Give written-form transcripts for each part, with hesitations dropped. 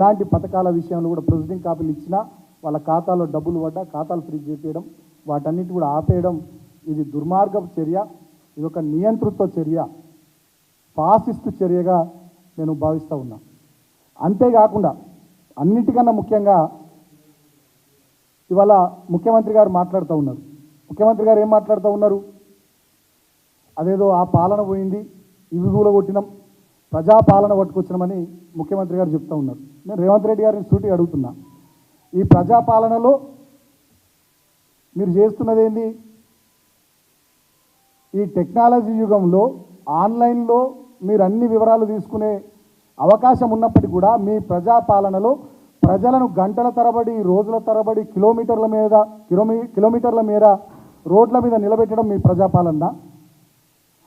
ఇలాంటి పథకాల విషయంలో కూడా ప్రొసీడింగ్ కాపీలు ఇచ్చినా వాళ్ళ ఖాతాలో డబ్బులు పడ్డా ఖాతాలు ఫ్రీజ్ చేసేయడం, వాటన్నిటి కూడా ఆపేయడం ఇది దుర్మార్గపు చర్య. ఇది ఒక నియంతృత్వ చర్య, ఫాసిస్ట్ చర్యగా నేను భావిస్తూ ఉన్నా. అంతేకాకుండా అన్నిటికన్నా ముఖ్యంగా ఇవాళ ముఖ్యమంత్రి గారు మాట్లాడుతూ ఉన్నారు. ముఖ్యమంత్రి గారు ఏం మాట్లాడుతూ ఉన్నారు? అదేదో ఆ పాలన పోయింది, ఇవి కూలగొట్టినాం, ప్రజాపాలన పట్టుకొచ్చినామని ముఖ్యమంత్రి గారు చెప్తూ ఉన్నారు. నేను రేవంత్ రెడ్డి గారిని సూటిగా అడుగుతున్నా, ఈ ప్రజాపాలనలో మీరు చేస్తున్నది ఏంది? ఈ టెక్నాలజీ యుగంలో ఆన్లైన్లో మీరు అన్ని వివరాలు తీసుకునే అవకాశం ఉన్నప్పటికీ కూడా మీ ప్రజాపాలనలో ప్రజలను గంటల తరబడి, రోజుల తరబడి, కిలోమీటర్ల మేర రోడ్ల మీద నిలబెట్టడం మీ ప్రజాపాలన?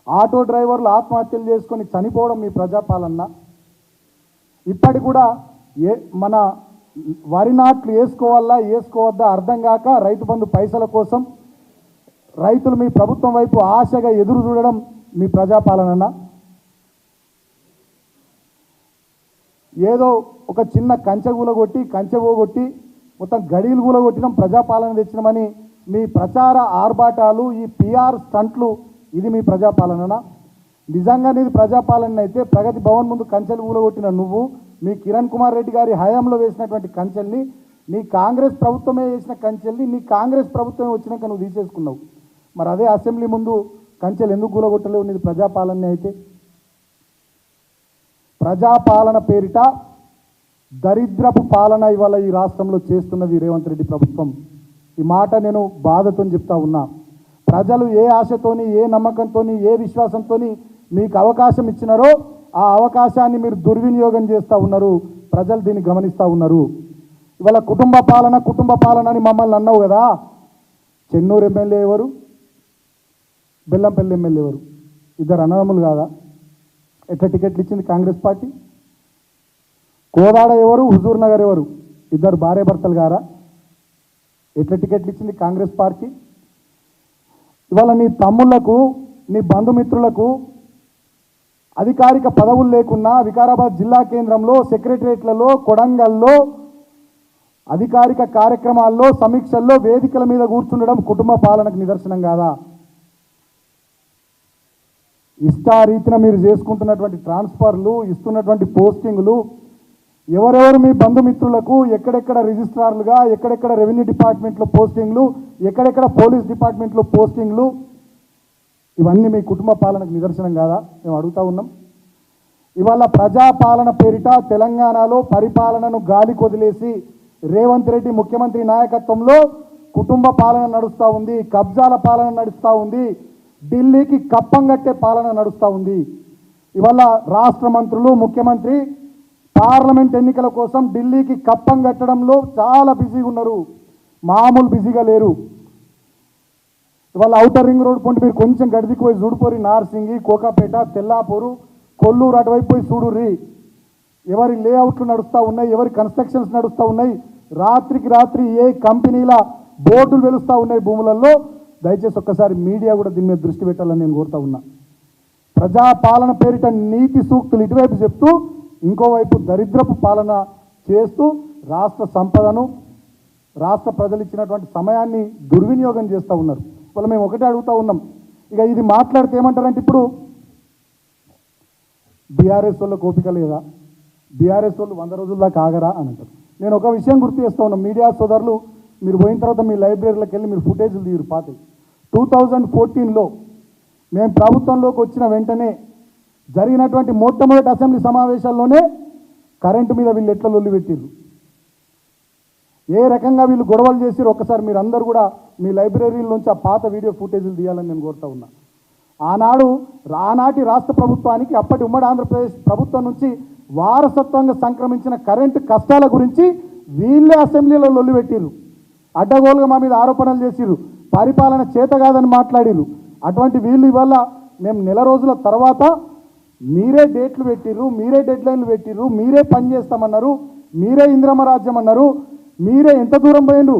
ఆటో డ్రైవర్లు ఆత్మహత్యలు చేసుకొని చనిపోవడం మీ ప్రజాపాలన? ఇప్పటికి కూడా మన వరి నాట్లు వేసుకోవద్దా అర్థం కాక రైతు బంధు పైసల కోసం రైతులు మీ ప్రభుత్వం వైపు ఆశగా ఎదురు చూడడం మీ ప్రజాపాలన? ఏదో ఒక చిన్న కంచె పోగొట్టి మొత్తం గడీలు కూలగొట్టినాం, ప్రజాపాలన తెచ్చినామని మీ ప్రచార ఆర్భాటాలు, ఈ పిఆర్ స్టంట్లు, ఇది మీ ప్రజాపాలన? నిజంగా ఇది ప్రజాపాలన అయితే ప్రగతి భవన్ ముందు కంచెలు కూలగొట్టిన నువ్వు, మీ కిరణ్ కుమార్ రెడ్డి గారి హయాంలో వేసినటువంటి కంచెల్ని, నీ కాంగ్రెస్ ప్రభుత్వమే వేసిన కంచెల్ని నీ కాంగ్రెస్ ప్రభుత్వమే వచ్చినాక నువ్వు తీసేసుకున్నావు. మరి అదే అసెంబ్లీ ముందు కంచెలు ఎందుకు కూలగొట్టలేవు? నీది ప్రజాపాలన అయితే. ప్రజాపాలన పేరిట దరిద్రపు పాలన ఇవాళ ఈ రాష్ట్రంలో చేస్తున్నది రేవంత్ రెడ్డి ప్రభుత్వం. ఈ మాట నేను బాధతో చెప్తా ఉన్నా. ప్రజలు ఏ ఆశతోని, ఏ నమ్మకంతోని, ఏ విశ్వాసంతోని మీకు అవకాశం ఇచ్చినారో ఆ అవకాశాన్ని మీరు దుర్వినియోగం చేస్తూ ఉన్నారు. ప్రజలు దీన్ని గమనిస్తూ ఉన్నారు. ఇవాళ కుటుంబ పాలన అని మమ్మల్ని అన్నావు కదా. చెన్నూరు ఎమ్మెల్యే ఎవరు? బెల్లంపల్లి ఎమ్మెల్యే ఎవరు? ఇద్దరు అన్నదమ్ములు కాదా? ఎట్లా టికెట్లు ఇచ్చింది కాంగ్రెస్ పార్టీ? కోదాడ ఎవరు? హుజూర్ నగర్ ఎవరు? ఇద్దరు భార్య భర్తలు గారా? ఎట్లా టికెట్లు ఇచ్చింది కాంగ్రెస్ పార్టీ? ఇవాళ నీ తమ్ముళ్లకు, నీ బంధుమిత్రులకు అధికారిక పదవులు లేకున్నా వికారాబాద్ జిల్లా కేంద్రంలో, సెక్రటరియట్లలో, కొడంగల్లో అధికారిక కార్యక్రమాల్లో, సమీక్షల్లో, వేదికల మీద కూర్చుండడం కుటుంబ పాలనకు నిదర్శనం కాదా? ఇష్టారీతిన మీరు చేసుకుంటున్నటువంటి ట్రాన్స్ఫర్లు, ఇస్తున్నటువంటి పోస్టింగులు, ఎవరెవరు మీ బంధుమిత్రులకు ఎక్కడెక్కడ రిజిస్ట్రార్లుగా, ఎక్కడెక్కడ రెవెన్యూ డిపార్ట్మెంట్లో పోస్టింగ్లు, ఎక్కడెక్కడ పోలీస్ డిపార్ట్మెంట్లో పోస్టింగ్లు, ఇవన్నీ మీ కుటుంబ పాలనకు నిదర్శనం కాదా? మేము అడుగుతా ఉన్నాం. ఇవాళ ప్రజాపాలన పేరిట తెలంగాణలో పరిపాలనను గాలి కొదిలేసి రేవంత్ రెడ్డి ముఖ్యమంత్రి నాయకత్వంలో కుటుంబ పాలన నడుస్తూ ఉంది, కబ్జాల పాలన నడుస్తూ ఉంది, ఢిల్లీకి కప్పం కట్టే పాలన నడుస్తూ ఉంది. ఇవాళ రాష్ట్ర మంత్రులు, ముఖ్యమంత్రి పార్లమెంట్ ఎన్నికల కోసం ఢిల్లీకి కప్పం కట్టడంలో చాలా బిజీగా ఉన్నారు, మామూలు బిజీగా లేరు. ఇవాళ ఔటర్ రింగ్ రోడ్ పొంటి మీరు కొంచెం గడిదికి పోయి చూడుపోరి, నార్సింగి, కోకాపేట, తెల్లాపూరు, కొల్లూరు అటువైపు పోయి చూడుర్రి. ఎవరి లేఅవుట్లు నడుస్తూ ఉన్నాయి, ఎవరి కన్స్ట్రక్షన్స్ నడుస్తూ ఉన్నాయి, రాత్రికి రాత్రి ఏ కంపెనీల బోర్డులు వెలుస్తూ ఉన్నాయి భూములలో. దయచేసి ఒక్కసారి మీడియా కూడా దీని మీద దృష్టి పెట్టాలని నేను కోరుతా ఉన్నా. ప్రజాపాలన పేరిట నీతి సూక్తులు ఇటువైపు చెప్తూ ఇంకోవైపు దరిద్రపు పాలన చేస్తూ రాష్ట్ర సంపదను, రాష్ట్ర ప్రజలు ఇచ్చినటువంటి సమయాన్ని దుర్వినియోగం చేస్తూ ఉన్నారు. వాళ్ళు మేము ఒకటే అడుగుతూ ఉన్నాం, ఇక ఇది మాట్లాడితే ఏమంటారంటే ఇప్పుడు బీఆర్ఎస్ వాళ్ళకి ఓపిక లేదా, బీఆర్ఎస్ వాళ్ళు 100 రోజుల దాకా ఆగరా అని అంటారు. నేను ఒక విషయం గుర్తు చేస్తూ ఉన్నాం, మీడియా సోదరులు మీరు పోయిన తర్వాత మీ లైబ్రరీలోకి వెళ్ళి మీరు ఫుటేజ్లు తీరు పాతాయి. 2014లో మేము ప్రభుత్వంలోకి వచ్చిన వెంటనే జరిగినటువంటి మొట్టమొదటి అసెంబ్లీ సమావేశాల్లోనే కరెంటు మీద వీళ్ళు ఎట్లా లొల్లి పెట్టిర్రు, ఏ రకంగా వీళ్ళు గొడవలు చేసిర్రు ఒక్కసారి మీరు అందరూ కూడా మీ లైబ్రరీలోంచి ఆ పాత వీడియో ఫుటేజ్లు తీయాలని నేను కోరుతా ఉన్నా. ఆనాటి రాష్ట్ర ప్రభుత్వానికి అప్పటి ఉమ్మడి ఆంధ్రప్రదేశ్ ప్రభుత్వం నుంచి వారసత్వంగా సంక్రమించిన కరెంటు కష్టాల గురించి వీళ్ళే అసెంబ్లీలో లొల్లి పెట్టిర్రు, అడ్డగోలుగా మా మీద ఆరోపణలు చేసిర్రు, పరిపాలన చేత కాదని మాట్లాడిర్రు. అటువంటి వీళ్ళు ఇవాళ మేము నెల రోజుల తర్వాత మీరే డేట్లు పెట్టిర్రు, మీరే డెడ్లైన్లు పెట్టిర్రు, మీరే పని చేస్తామన్నారు, మీరే ఇందిరమ్మ రాజ్యం అన్నారు, మీరే ఎంత దూరం పోయిండ్రు,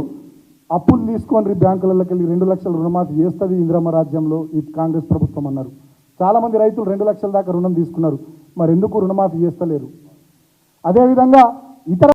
అప్పులు తీసుకొని బ్యాంకులలోకి వెళ్ళి 2 లక్షల రుణమాఫీ చేస్తుంది ఇందిరమ్మ రాజ్యంలో ఈ కాంగ్రెస్ ప్రభుత్వం అన్నారు. చాలామంది రైతులు 2 లక్షల దాకా రుణం తీసుకున్నారు, మరి ఎందుకు రుణమాఫీ చేస్తలేరు? అదేవిధంగా ఇతర